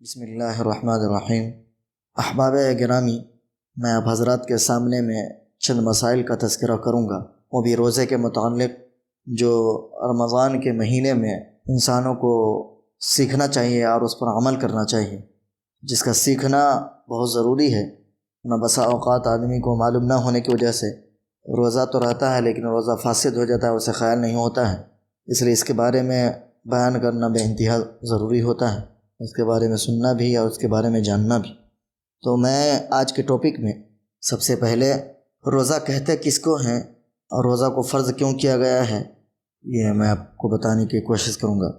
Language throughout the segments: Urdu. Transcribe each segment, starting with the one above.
بسم اللہ الرحمن الرحیم۔ احباب گرامی، میں آپ حضرات کے سامنے میں چند مسائل کا تذکرہ کروں گا، وہ بھی روزے کے متعلق، جو رمضان کے مہینے میں انسانوں کو سیکھنا چاہیے اور اس پر عمل کرنا چاہیے، جس کا سیکھنا بہت ضروری ہے۔ بسا اوقات آدمی کو معلوم نہ ہونے کی وجہ سے روزہ تو رہتا ہے لیکن روزہ فاسد ہو جاتا ہے، اسے خیال نہیں ہوتا ہے، اس لیے اس کے بارے میں بیان کرنا بے انتہا ضروری ہوتا ہے، اس کے بارے میں سننا بھی اور اس کے بارے میں جاننا بھی۔ تو میں آج کے ٹاپک میں سب سے پہلے روزہ کہتے کس کو ہیں اور روزہ کو فرض کیوں کیا گیا ہے، یہ میں آپ کو بتانے کی کوشش کروں گا۔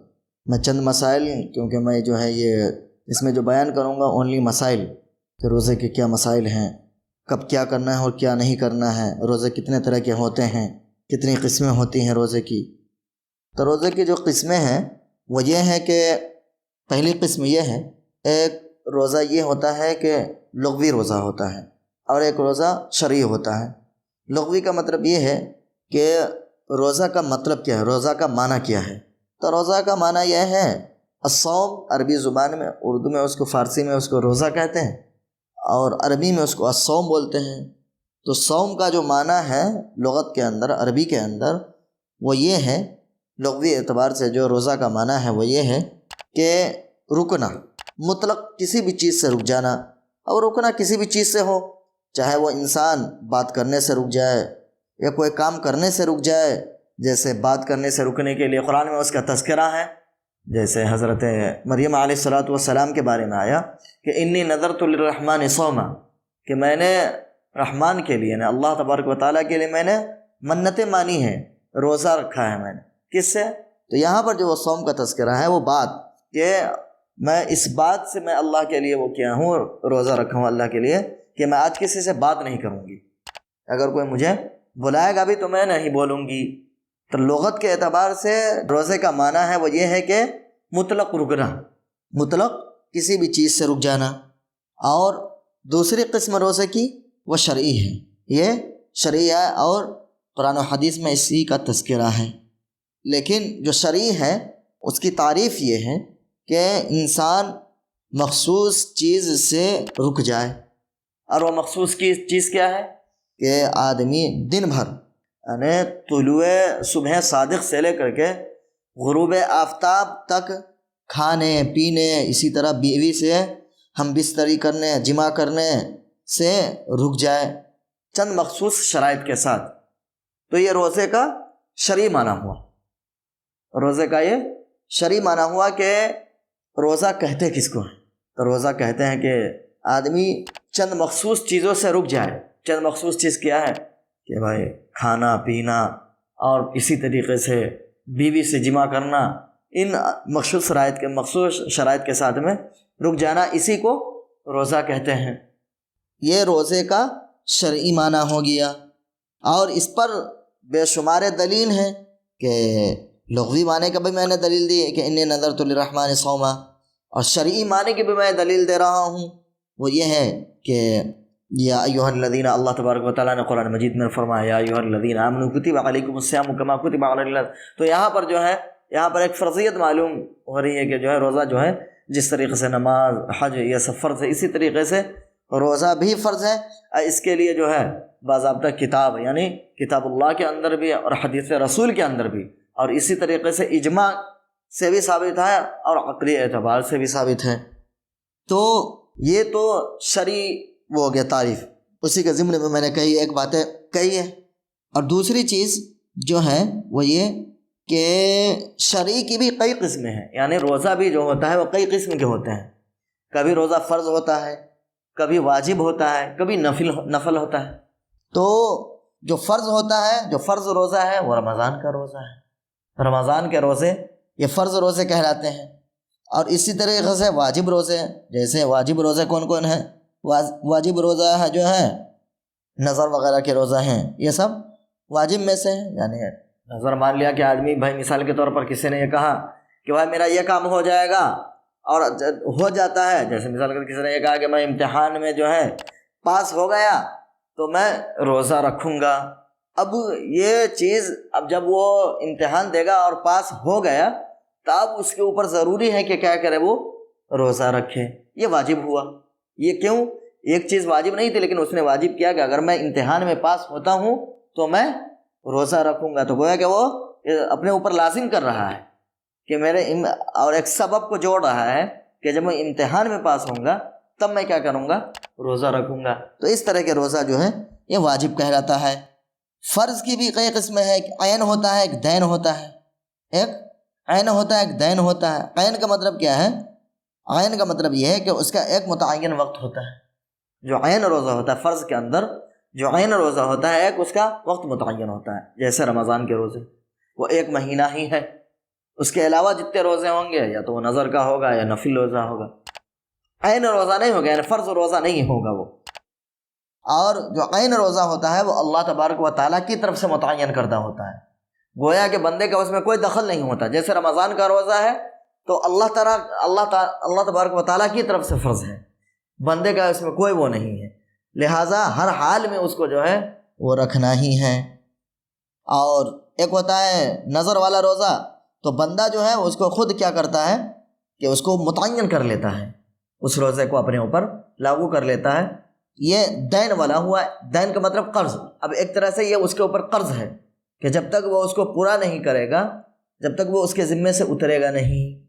میں چند مسائل، کیونکہ میں جو ہے یہ اس میں جو بیان کروں گا اونلی مسائل، کہ روزے کے کیا مسائل ہیں، کب کیا کرنا ہے اور کیا نہیں کرنا ہے، روزے کتنے طرح کے ہوتے ہیں، کتنی قسمیں ہوتی ہیں روزے کی۔ تو روزے کی جو قسمیں ہیں وہ یہ ہیں کہ پہلی قسم یہ ہے، ایک روزہ یہ ہوتا ہے کہ لغوی روزہ ہوتا ہے اور ایک روزہ شرعی ہوتا ہے۔ لغوی کا مطلب یہ ہے کہ روزہ کا مطلب کیا ہے، روزہ کا معنی کیا ہے۔ تو روزہ کا معنی یہ ہے الصوم، عربی زبان میں، اردو میں اس کو، فارسی میں اس کو روزہ کہتے ہیں اور عربی میں اس کو الصوم بولتے ہیں۔ تو صوم کا جو معنی ہے لغت کے اندر، عربی کے اندر، وہ یہ ہے، لغوی اعتبار سے جو روزہ کا معنی ہے وہ یہ ہے کہ رکنا، مطلق کسی بھی چیز سے رک جانا، اور رکنا کسی بھی چیز سے ہو، چاہے وہ انسان بات کرنے سے رک جائے یا کوئی کام کرنے سے رک جائے۔ جیسے بات کرنے سے رکنے کے لیے قرآن میں اس کا تذکرہ ہے، جیسے حضرت مریم علیہ السلام کے بارے میں آیا کہ انی نذرت للرحمن صوما، کہ میں نے رحمان کے لیے، نے اللہ تبارک و تعالیٰ کے لیے میں نے منتیں مانی ہیں، روزہ رکھا ہے میں نے۔ کس سے؟ تو یہاں پر جو وہ صوم کا تذکرہ ہے وہ بات، کہ میں اس بات سے میں اللہ کے لیے وہ کیا ہوں، روزہ رکھا ہوں اللہ کے لیے، کہ میں آج کسی سے بات نہیں کروں گی، اگر کوئی مجھے بلائے گا بھی تو میں نہیں بولوں گی۔ تو لغت کے اعتبار سے روزے کا معنی ہے وہ یہ ہے کہ مطلق رکنا، مطلق کسی بھی چیز سے رک جانا۔ اور دوسری قسم روزے کی وہ شرعی ہے، یہ شرعی ہے اور قرآن و حدیث میں اسی کا تذکرہ ہے۔ لیکن جو شرعی ہے اس کی تعریف یہ ہے کہ انسان مخصوص چیز سے رک جائے، اور وہ مخصوص چیز کیا ہے کہ آدمی دن بھر، یعنی طلوع صبح صادق سے لے کر کے غروب آفتاب تک کھانے پینے، اسی طرح بیوی سے ہم بستری کرنے، جمع کرنے سے رک جائے، چند مخصوص شرائط کے ساتھ۔ تو یہ روزے کا شرعی معنی ہوا، روزے کا یہ شرعی معنی ہوا کہ روزہ کہتے کس کو ہیں۔ تو روزہ کہتے ہیں کہ آدمی چند مخصوص چیزوں سے رک جائے۔ چند مخصوص چیز کیا ہے کہ بھائی کھانا پینا اور اسی طریقے سے بیوی سے جمع کرنا، ان مخصوص شرائط کے ساتھ میں رک جانا، اسی کو روزہ کہتے ہیں۔ یہ روزے کا شرعی معنی ہو گیا۔ اور اس پر بے شمار دلیل ہیں، کہ لغوی معنی کا بھی میں نے دلیل دی کہ انی نذرت للرحمن صوما، اور شرعی معنی کی بھی میں دلیل دے رہا ہوں، وہ یہ ہے کہ یا ایھا الذین، اللہ تبارک و تعالیٰ نے قرآن مجید میں فرمایا یا ایھا الذین آمنوا کتب علیکم الصیام کما کتب علی الذین۔ تو یہاں پر جو ہے، یہاں پر ایک فرضیت معلوم ہو رہی ہے کہ جو ہے روزہ جو ہے، جس طریقے سے نماز، حج، یہ سب فرض ہے، اسی طریقے سے روزہ بھی فرض ہے۔ اس کے لیے جو ہے باضابطہ کتاب، یعنی کتاب اللہ کے اندر بھی اور حدیث رسول کے اندر بھی، اور اسی طریقے سے اجماع سے بھی ثابت ہے اور عقلی اعتبار سے بھی ثابت ہے۔ تو یہ تو شرعی وہ ہو گیا تعریف، اسی کے ضمن میں نے کئی ایک باتیں کہی ہیں۔ اور دوسری چیز جو ہے وہ یہ کہ شرعی کی بھی کئی قسمیں ہیں، یعنی روزہ بھی جو ہوتا ہے وہ کئی قسم کے ہوتے ہیں۔ کبھی روزہ فرض ہوتا ہے، کبھی واجب ہوتا ہے، کبھی نفل ہوتا ہے۔ تو جو فرض ہوتا ہے، جو فرض روزہ ہے وہ رمضان کا روزہ ہے، رمضان کے روزے یہ فرض روزے کہلاتے ہیں۔ اور اسی طریقے سے واجب روزے، جیسے واجب روزے کون کون ہیں، واجب روزہ ہے جو ہے نظر وغیرہ کے روزہ ہیں، یہ سب واجب میں سے ہیں۔ یعنی نظر مان لیا کہ آدمی، بھائی مثال کے طور پر کسی نے یہ کہا کہ بھائی میرا یہ کام ہو جائے گا، اور ہو جاتا ہے، جیسے مثال کے کسی نے یہ کہا کہ میں امتحان میں جو ہے پاس ہو گیا تو میں روزہ رکھوں گا۔ اب یہ چیز، اب جب وہ امتحان دے گا اور پاس ہو گیا، تب اس کے اوپر ضروری ہے کہ کیا کرے، وہ روزہ رکھے، یہ واجب ہوا۔ یہ کیوں؟ ایک چیز واجب نہیں تھی لیکن اس نے واجب کیا کہ اگر میں امتحان میں پاس ہوتا ہوں تو میں روزہ رکھوں گا، تو گویا کہ وہ اپنے اوپر لازم کر رہا ہے کہ اور ایک سبب کو جوڑ رہا ہے کہ جب میں امتحان میں پاس ہوں گا تب میں کیا کروں گا؟ روزہ رکھوں گا۔ تو اس طرح کے روزہ جو ہے یہ واجب کہلاتا ہے۔ فرض کی بھی کئی قسمیں ہیں، ایک عین ہوتا ہے، ایک دین ہوتا ہے۔ ایک عین ہوتا ہے، ایک دین ہوتا ہے۔ عین کا مطلب کیا ہے؟ عین کا مطلب یہ ہے کہ اس کا ایک متعین وقت ہوتا ہے۔ جو عین روزہ ہوتا ہے فرض کے اندر، جو عین روزہ ہوتا ہے ایک اس کا وقت متعین ہوتا ہے، جیسے رمضان کے روزے وہ ایک مہینہ ہی ہے، اس کے علاوہ جتنے روزے ہوں گے یا تو وہ نظر کا ہوگا یا نفل روزہ ہوگا، عین روزہ نہیں ہوگا، یعنی فرض روزہ نہیں ہوگا وہ۔ اور جو عین روزہ ہوتا ہے وہ اللہ تبارک و تعالیٰ کی طرف سے متعین کردہ ہوتا ہے، گویا کہ بندے کا اس میں کوئی دخل نہیں ہوتا۔ جیسے رمضان کا روزہ ہے تو اللہ تبارک و تعالیٰ کی طرف سے فرض ہے، بندے کا اس میں کوئی وہ نہیں ہے، لہٰذا ہر حال میں اس کو جو ہے وہ رکھنا ہی ہے۔ اور ایک ہوتا ہے نظر والا روزہ، تو بندہ جو ہے اس کو خود کیا کرتا ہے کہ اس کو متعین کر لیتا ہے، اس روزے کو اپنے اوپر لاگو کر لیتا ہے۔ یہ دین والا ہوا، دین کا مطلب قرض۔ اب ایک طرح سے یہ اس کے اوپر قرض ہے کہ جب تک وہ اس کو پورا نہیں کرے گا، جب تک وہ اس کے ذمے سے اترے گا نہیں،